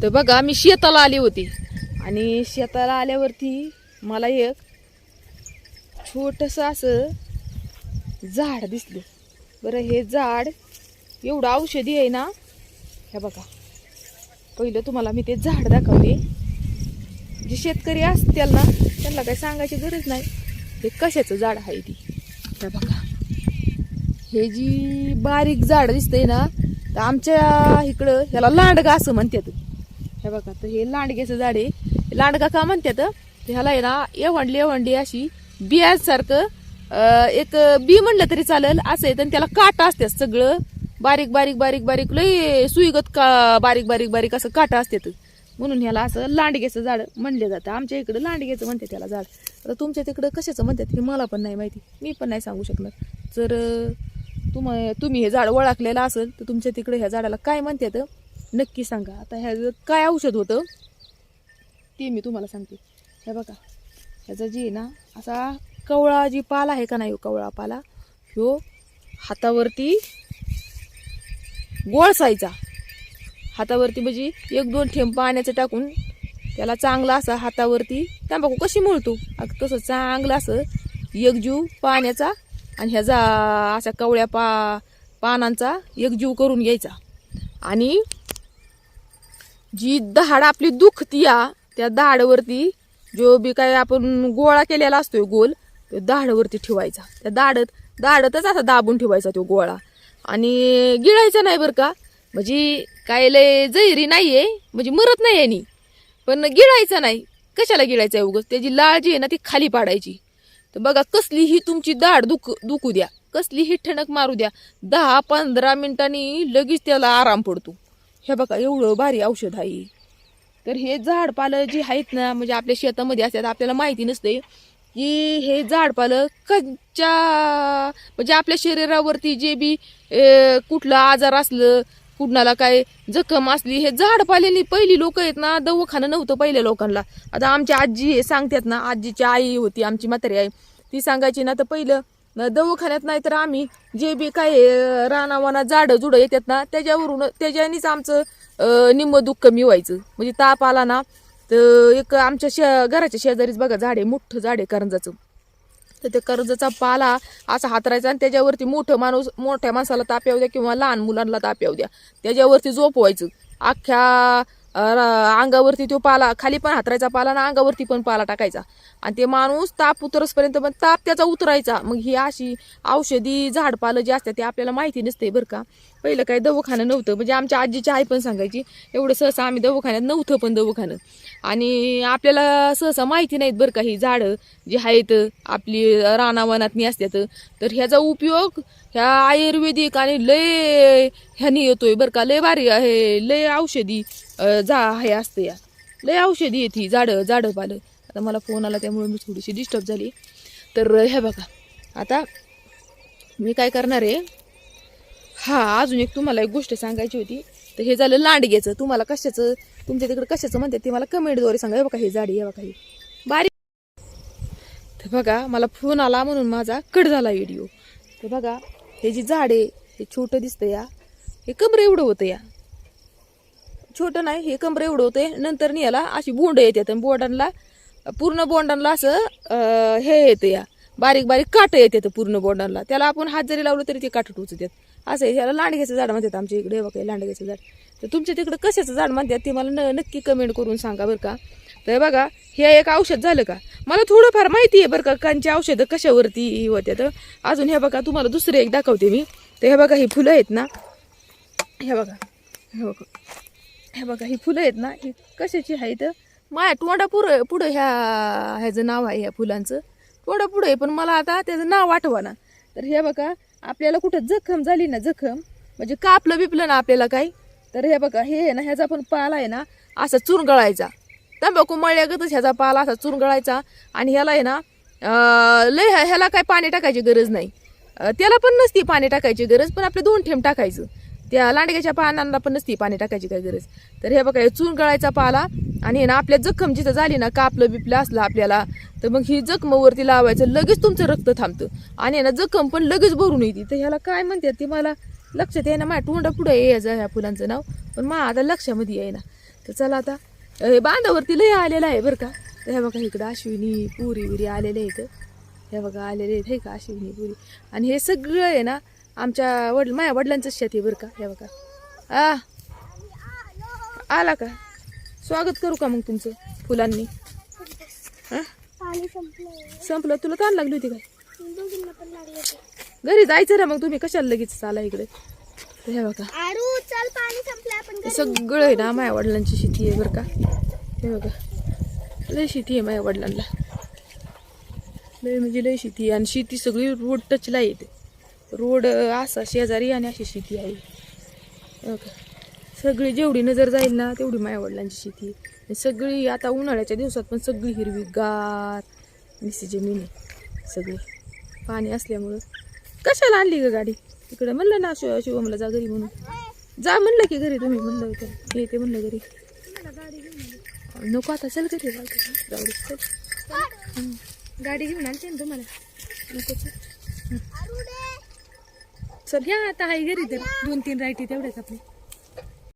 तर बघा मी शेताला आली होती आणि शेताला आल्यावरती मला एक छोटंसं असं झाड दिसलं. बरं हे झाड एवढं औषधी आहे ना. हे बघा पहिलं तुम्हाला मी ते झाड दाखवते. जे शेतकरी असतील ना त्यांना काही सांगायची गरज नाही हे कशाचं झाड आहे ती. हे बघा हे जी बारीक झाड दिसतंय ना तर आमच्या इकडं ह्याला लांडगा असं म्हणतात. हे बघा तर हे लांडग्याचं झाड आहे. लांडगा का म्हणतात तर ह्याला आहे ना एवंडली अशी बियासारखं एक बी म्हणलं तरी चालेल असं आहे. तर त्याला काटा असतात सगळं बारीक बारीक बारीक बारीक लय सुईगत का बारीक बारीक बारीक असं काटा असतात म्हणून ह्याला असं लांडग्याचं झाड म्हणलं जातं. आमच्या इकडं लांडग्याचं म्हणतात त्याला झाड. आता तुमच्या तिकडं कशाचं म्हणतात हे मला पण नाही माहिती, मी पण नाही सांगू शकणार. जर तुम्ही हे झाड ओळखलेलं असेल तर तुमच्या तिकडे ह्या झाडाला काय म्हणतात नक्की सांगा. आता ह्याचं काय औषध होतं ते मी तुम्हाला सांगते. हे बघा ह्याचं जे ना असा कवळा जी पाला आहे का नाही कवळा पाला ह्यो हातावरती गोळसायचा. हातावरती म्हणजे 1-2 थेंब पाण्याचं टाकून त्याला चांगला असा हातावरती तंबाखू कशी मळतो तसं चांगलं असं एकजीव पाण्याचा आणि ह्याचा अशा कवळ्या पानांचा एकजीव करून घ्यायचा. आणि जी दाढ आपली दुखती त्या दाढवरती जो बी काय आपण गोळा केलेला असतोय गोल तो दाढवरती ठेवायचा. त्या दाढतच असा दाबून ठेवायचा तो गोळा आणि गिळायचा नाही बरं का. म्हणजे काय लय जैरी नाहीये म्हणजे मरत नाही यानी, पण गिळायचा नाही. कशाला गिळायचं आहे उगाच. त्याची लाळ जी आहे ना ती खाली पाडायची. तर बघा कसलीही तुमची दाढ दुखू द्या, कसलीही ठणक मारू द्या, 10-15 मिनिटांनी लगेच त्याला आराम पडतो. हे बघा एवढं भारी औषध आहे. तर हे झाडपालं जी आहेत ना म्हणजे आपल्या शेतामध्ये असतात आपल्याला माहिती नसते की हे झाडपालं कच्च्या म्हणजे आपल्या शरीरावरती जे बी कुठलं आजार असलं कुणाला काय जखम असली हे झाडपाल्याने पहिली लोक आहेत ना दवाखानं नव्हतं पहिल्या लोकांना. आता आमची आजी हे सांगतात ना, आजीची आई होती आमची म्हातारी आई ती सांगायची ना तर पहिलं दवाखान्यात नाही तर आम्ही जे बी काय रानावाना झाडं जुडं येतात ना त्याच्यानेच आमचं निम्म दुःख कमी व्हायचं. म्हणजे ताप आला ना तर एक आमच्या घराच्या शेजारीच बघा झाड आहे, मोठं झाड आहे करंजाचं. तर त्या करंजाचा पाला असा हातरायचा आणि त्याच्यावरती मोठ्या माणसाला ताप येऊ द्या किंवा लहान मुलांना ताप येऊ द्या त्याच्यावरती झोपवायचं. अख्ख्या अंगावरती तो पाला खाली पण हातरायचा पाला ना अंगावरती पण पाला टाकायचा आणि ते माणूस ताप उतरसपर्यंत पण ताप त्याचा उतरायचा. मग ही अशी औषधी झाडपालं जे असतात ते आपल्याला माहिती नसते बरं का. पहिलं काही दवाखानं नव्हतं म्हणजे आमच्या आजीची आई पण सांगायची एवढं सहसा आम्ही दवाखान्यात नव्हतं पण दवाखानं आणि आपल्याला सहसा माहिती नाहीत बरं का. ही झाडं जी आहेत आपली रानावनातनी असतात तर ह्याचा उपयोग ह्या आयुर्वेदिक आणि लय ह्यानी येतोय बरं का. लय भारी आहे, लय औषधी हे असतं या लय औषधी येते झाडं पालं. आता मला फोन आला त्यामुळे मी थोडीशी डिस्टर्ब झाली. तर हे बघा आता मी काय करणार आहे. अजून एक तुम्हाला एक गोष्ट सांगायची होती. तर हे झालं लांडग्याचं. तुम्हाला कशाचं तुमच्या तिकडे कशाचं म्हणतात ते मला कमेंटद्वारे सांगा. हे बघा हे झाडी हे बघा हे बारीक. तर बघा मला फोन आला म्हणून माझा कट झाला व्हिडिओ. तर बघा हे जी झाड आहे हे छोटं दिसतं या हे कमरे एवढं होतं या छोटं नाही हे कमरे एवढं होते. नंतर याला अशी बोंड येतात आणि बोंडांना पूर्ण बोंडांना असं हे येतं या बारीक बारीक काट येतात पूर्ण बोंडांना. त्याला आपण हात जरी लावलं तरी ते काट टोचतात. असं आहे ह्याला लांडग्याचं झाड म्हणतात आमच्या इकडे. हे बघा लांडग्याचं झाड. तर तुमच्या तिकडे कशाचं झाड म्हणतात ते मला नक्की कमेंट करून सांगा बरं का. तर बघा हे एक औषध झालं का. मला थोडंफार माहिती आहे बरं का कांची औषधं कशावरती होत्यात. अजून हे बघा तुम्हाला दुसरं एक दाखवते मी. तर हे बघा ही फुलं आहेत ना हे बघा हे बघा ही फुलं आहेत ना ही कशाची आहेत माझ्या तोंडा पुढं ह्याचं नाव आहे ह्या फुलांचं तोंडा पुढं आहे पण मला आता त्याचं नाव आठवा ना. तर हे बघा आपल्याला कुठं जखम झाली ना जखम म्हणजे कापलं बिपलं ना आपल्याला काही तर हे बघा हे आहे ना ह्याचा पण पाला आहे ना असा चुरगळायचा. तंबाखू मळल्यागतच ह्याचा पाला असा चुरगळायचा आणि ह्याला आहे ना लय ह्याला काय पाणी टाकायची गरज नाही. त्याला पण नसती पाणी टाकायची गरज पण आपले 2 थेंब टाकायचं. त्या लांडग्याच्या पानांना पण नसती पाणी टाकायची काय गरज. तर हे बघा हे चुरगळायचा पाला आणि ना आपल्या जखम जिथं झाली ना कापलं बिपलं असलं आपल्याला तर मग ही जखमवरती लावायचं लगेच तुमचं रक्त थांबतं आणि ना जखम पण लगेच भरून येते. तर ह्याला काय म्हणतात ते मला लक्षात आहे ना माझ्या तोंडा पुढे यायचं ह्या फुलांचं नाव पण आता लक्षामध्ये आहे ना. तर चला आता बांधावरती लय आलेला आहे बरं का. तर हे बघा इकडं अश्विनी पुरी विरी आलेले आहेत. हे बघा आलेले आहेत हे का अश्विनी पुरी. आणि हे सगळं आहे ना आमच्या माझ्या वडिलांचं शेत आहे बरं का. हे बघा आला का. स्वागत करू का मग तुमचं फुलांनी. संपलं तुला ताण लागली होती काय. घरी जायचं ना मग तुम्ही कशाला लगेच चाला इकडे. तर हे बघा सगळं आहे ना माझ्या वडिलांची शेती आहे बरं का. हे बघा लय शेती आहे माझ्या वडिलांना. लय म्हणजे लय शेती आहे. आणि शेती सगळी रोड टचला येते. रोड असा शेजारी आणि अशी शेती आहे. हे बघा सगळी जेवढी नजर जाईल ना तेवढी माझ्या वडिलांची शेती आहे. सगळी आता उन्हाळ्याच्या दिवसात पण सगळी हिरवी गार निसी जमीन आहे. सगळी पाणी असल्यामुळं. कशाला आणली ग गाडी तिकडे. म्हणलं ना शिवमला जा घरी म्हणून. जा म्हणलं की घरी तुम्ही म्हणलं होतं येते म्हणलं घरी. नको आता चल घरी जाऊ दे चल. गाडी घेऊन आणते ना तुम्हाला. नको चल चल. या आता आहे घरी तर 2-3 रायटी तेवढ्याच आपले.